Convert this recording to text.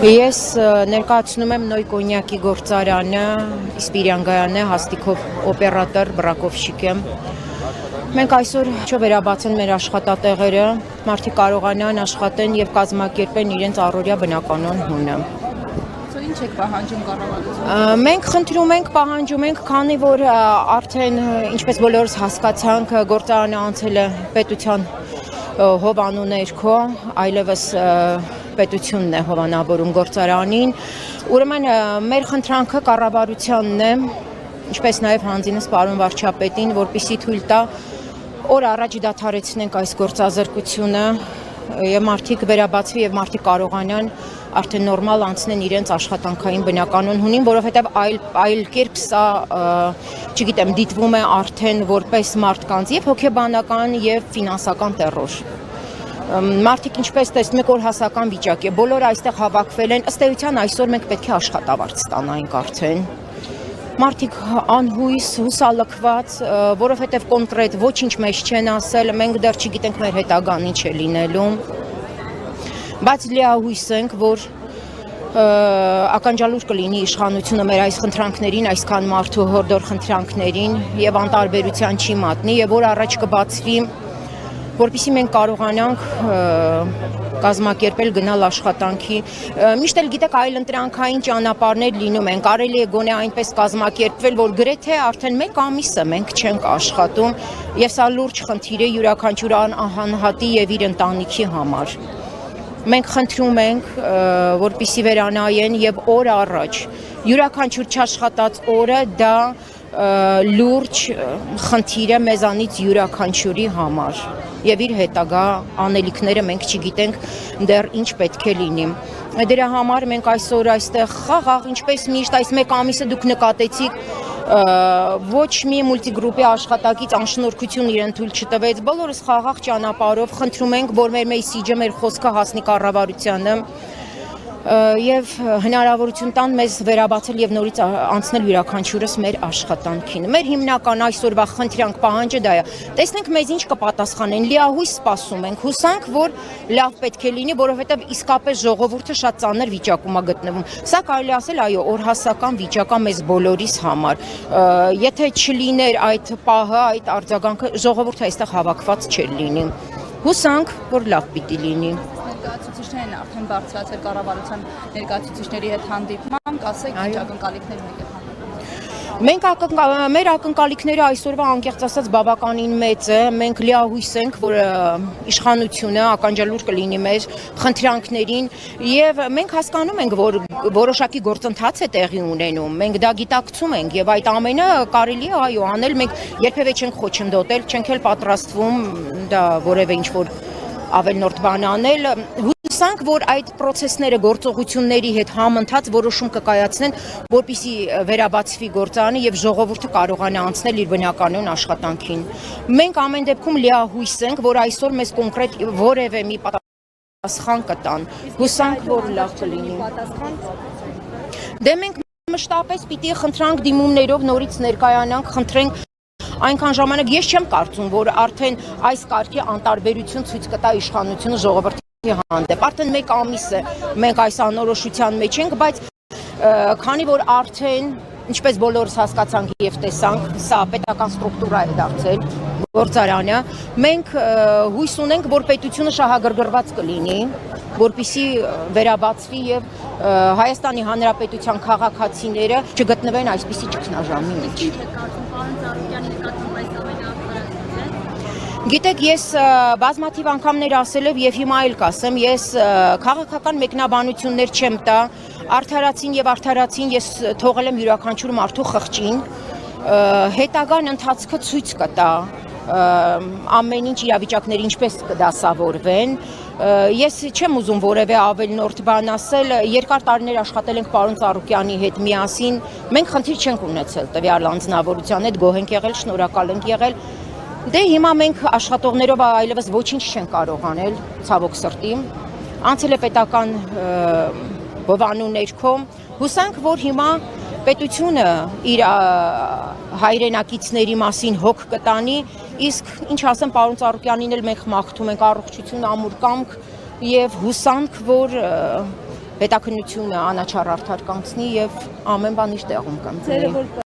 Ես ներկայացնում եմ Նոյ կոնյակի գործարանը, Իսպիրյանգայանը, հաստիքով օպերատոր բրակովщик եմ։ Մենք այսօր վերաբացեն մեր աշխատատեղերը, մարդիկ կարողանան աշխատեն եւ կազմակերպեն իրենց առօրյա բնականոն հունը։ Ինչ եք պահանջում կառավարությունից։ Մենք խնդրում ենք, պահանջում ենք, քանի որ արդեն ինչպես բոլորս հասկացանք, գործարանը անցել է պետության հովանու ներքո, այլևս պետությունն է հովանավորում գործարանին, ուրեմն մեր խնդրանքը կառավարությանն է, ինչպես նաև հանձինս պարոն վարչապետին, որպեսզի թույլ տա օր առաջ դադարեցնենք այս գործազրկությունը եւ մարդիկ վերաբացվի եւ մարդիկ կարողանան արդեն նորմալ անցնեն իրենց աշխատանքային բնականոն հունին, որովհետեւ այլ կերպ սա չգիտեմ, դիտվում է արդեն որպես մարդկանց եւ հոգեբանական եւ ֆինանսական տեռոր։ Մարդիկ ինչպես տեսնում եք, օրհասական վիճակ է, բոլորը այստեղ հավաքվել են, ըստ էության այսօր մենք պետք է աշխատավարձ ստանանք արդեն։ Մարդիկ անհույս, հուսալքված, որովհետև կոնկրետ ոչինչ մեզ չեն ասել, մենք դեռ չգիտենք մեր հետագան ինչ է լինելու, բայց լիահույս ենք, որ ականջալուր կլինի իշխանությունը մեր այս խնդրանքներին, այսքան մարդու հորդոր խնդրանքներին եւ անտարբերության չի մատնի եւ որ առաջ կբացվի, որպեսզի մենք կարողանանք կազմակերպել գնալ աշխատանքի։ Միշտ էլ գիտեք, այլ ընտրանքային ճանապարհներ լինում են, կարելի է գոնե այնպես կազմակերպվել, որ գրեթե արդեն 1 ամիս է մենք չենք աշխատում, եւ սա լուրջ խնդիր է յուրաքանչյուր անհատի եւ իր ընտանիքի համար։ Մենք խնդրում ենք, որպեսզի վերանայեն եւ օր առաջ յուրաքանչյուր չաշխատած օրը դա լուրջ խնդիր է մեզանից յուրաքանչյուրի համար եւ իր հետագա անելիքները մենք չգիտենք դեռ ինչ պետք է լինի։ Դրա համար մենք այսօր այստեղ խաղաղ, ինչպես միշտ այս 1 ամիսը դուք նկատեցիք, ոչ մի մուլտիգրուպի աշխատակից անշնորհքություն իրեն թույլ չտվեց, բոլորս խաղաղ ճանապարհով խնդրում ենք, որ մեր մեսիջը, մեր խոսքը հասնի կառավարությանը եւ հնարավորություն տան մեզ վերաբացել եւ նորից անցնել յուրաքանչյուրս մեր աշխատանքին։ Մեր հիմնական այսօրվա խնդրանք պահանջը դա է։ Տեսնենք մեզ ինչ կպատասխանեն, լիահույս սպասում ենք, հուսանք, որ լավ պետք է լինի, որովհետեւ իսկապես ժողովուրդը շատ ծանր վիճակում է գտնվում։ Սա կարելի ասել, այո, օրհասական վիճակ է մեզ բոլորիս համար։ Եթե չլիներ այդ պահը, այդ արձագանքը, ժողովուրդը այստեղ հավաքված չէր լինի։ Հուսանք, որ լավ պիտի լինի։ Ներկայացուցիչներն արդեն բարձրացել կառավարության ներկայացուցիչների հետ հանդիպման, ասեք ինչ ակնկալիքներ ունեք հանդիպման։ Մեր ակնկալիքները այսօրվա անկեղծ ասած բավականին մեծ է, մենք լիահույս ենք, որ իշխանությունը ականջալուր կլինի մեր խնդրանքներին եւ մենք հասկանում ենք, որ որոշակի գործընթաց է տեղի ունենում, մենք դա գիտակցում ենք եւ այդ ամենը կարելի է այո անել, մենք երբևէ չենք խոչընդոտել, չենք էլ պատրաստվում դա որևէ ինչ-որ ավելնորդ բան անել, հուսանք, որ այդ պրոցեսները գործողությունների հետ համընթաց որոշում կկայացնեն, որպեսզի վերաբացվի գործարանը եւ ժողովուրդը կարողանա անցնել իր բնականոն աշխատանքին։ Մենք ամեն դեպքում լիահույս ենք, որ այսօր մեզ կոնկրետ որևէ մի պատասխան կտան։ Հուսանք, որ լավ կլինի։ Դե մենք մշտապես պիտի խնդրանք դիմումներով նորից ներկայանանք, խնդրենք այնքան ժամանակ ես չեմ կարծում, որ արդեն այս կարգի անտարբերություն ցույց կտա իշխանությունը ժողովրդի հանդեպ։ Արդեն 1 ամիս է մենք այս անորոշության մեջ ենք, բայց քանի որ արդեն ինչպես բոլորս հասկացանք եւ տեսանք, սա պետական ստրուկտուրա է դարձել գործարանը, մենք հույս ունենք, որ պետությունը շահագրգռված կլինի, որպեսզի վերաբացվի եւ Հայաստանի Հանրապետության քաղաքացիները չգտնվեն այսպիսի ճգնաժամի մեջ։ Գիտեք, ես բազմաթիվ անգամներ ասել եւ հիմա էլ կասեմ, ես քաղաքական մեկնաբանություններ չեմ տա, արդարացին եւ արդարացին ես թողել եմ յուրաքանչյուր մարդու խղճին, հետագան ընթացքը ցույց կտա ամեն ինչ իրավիճակներ ինչպես կդասավորվեն։ Ես չեմ ուզում որևէ ավելնորդ բան ասել, երկար տարիներ աշխատել ենք պարոն Ծառուկյանի հետ միասին, մենք խնդիր չենք ունեցել տվյալ անձնավորության հետ, գոհ ենք եղել, շնորհակալ ենք եղել։ Դե հիմա մենք աշխատողներով այլևս ոչինչ չենք կարող անել, ցավոք սրտի, անցել է պետական հովանու ներքո, հուսանք, որ հիմա պետությունը իր հայրենակիցների մասին հոգ կտանի, իսկ ինչ ասեմ պարոն Ծառուկյանին էլ մենք մաղթում ենք առողջություն, ամուր կամք եւ հուսանք, որ հետաքննությունը անաչառ արդար կանցնի եւ ամեն բան իր տեղում կմտնի։